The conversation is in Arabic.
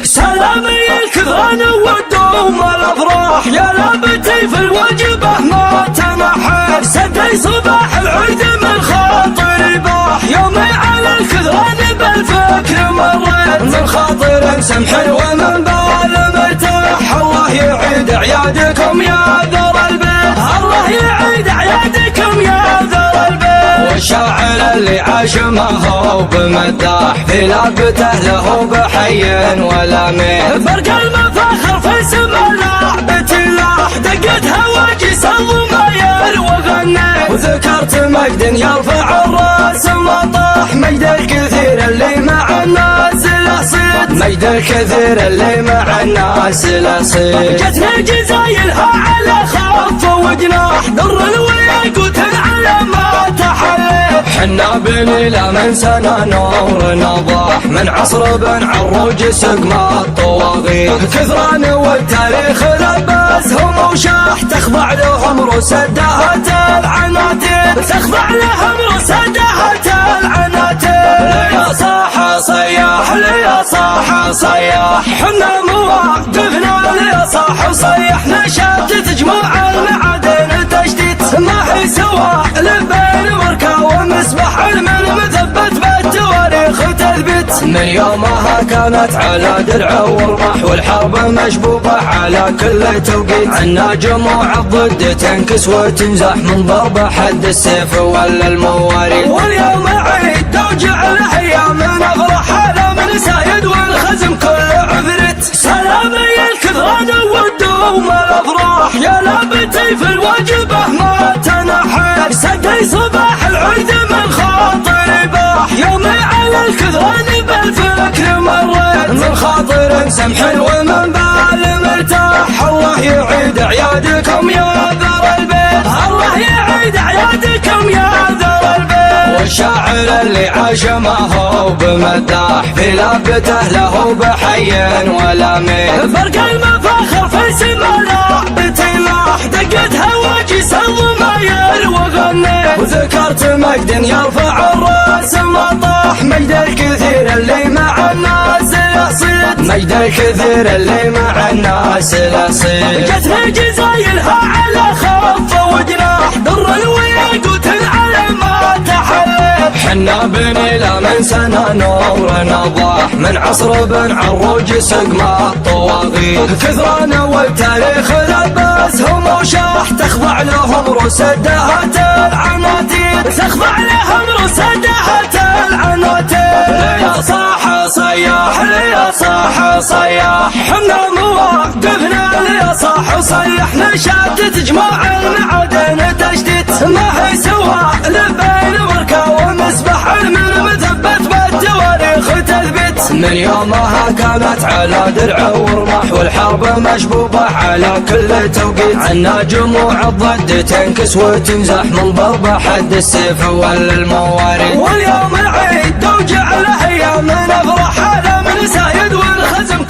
سلامي الكثران والدوم الافراح يا لابتي في الوجبه ما تنحى سدي صباح العيد من خاطري باح يومي على الكثران بالفكر مريت من خاطر سمح ومن بال مرتاح الله يعيد اعيادكم يا ذر البيت الله يعيد اعيادكم يا ذر البيت والشاعر اللي عاش ما هو بمداح في لابته له بحي ولا ميت برق المفاخر في سما لعبة لاح دقت هواجس الضماير وغنيت وذكرت مجد يرفع الراس ما طاح مجد الكثير اللي مع الناس له صيت مجد الكثير اللي مع الناس له صيت جتني جزايلها على خف وجناح در الوياقوت على ما تحليت حنا بنيلا من سنة نور نضاح من عصر بن عروج سقما الطواغيت كثران والتاريخ لبسهم وشاح تخضع لهم رسدات العناتيل تخضع لهم رسدات العناتيل يا صاح صياح ليا صاح صياح حنا مواقفنا ليا صاح صيح نشات تجمع المعادن تجديد ما هي سواء لبين وركا ومسبح علم مثبت بالتواريخ تثبت من يومها كانت على درع ورمح والحرب مشبوبة على كل توقيت عنا جموع الضد تنكس وتنزح من ضرب حد السيف ولا المواريث واليوم عيد توجع الايام نفرح على من سايد والخزم كل عذرت سلامي الكثران والدوم الافراح يا لابتي في الوجبه ما تنحى سدي صباح العيد من خاطري باح يومي على الكثران بالفكر مريت من خاطر سمح ومن بال مرتاح الله يعيد اعيادكم يا ذر البيت الله يعيد اعيادكم يا ذر البيت والشاعر اللي عاش ما هو بمداح في لابته له بحي ولا ميت برق المفاخر في سما لعبتي لاح دقت هواجس الضماير وغنيت وذكرت مجد يرفع الراس ما طاح مجد الكثير اللي مع الناس له صيت مجد الكثير اللي مع الناس له صيت جتني جزايلها على خف وجناح در الوياقوت على ما تحليت حنا بنيلا من سنة نور نضاح من عصر بن عروج سقما الطواغيت كثران والتاريخ لبسهم وشاح تخضع لهم رسدات العناتيل تخضع لهم رسدات العناتيل يا صاح صياح ليا صاح صياح حنا مواقفنا ليا صاح صيح نشات تجمع المعادن تجديد ما هي سواء لبين وركا ومسبح علم مثبت بالتواريخ تثبت من يومها كانت على درع ورمح والحرب مشبوبة على كل توقيت عنا جموع الضد تنكس وتنزح من ضرب حد السيف ولا المواريث واليوم العيد توجع الايام نفرح على من سايد والخزم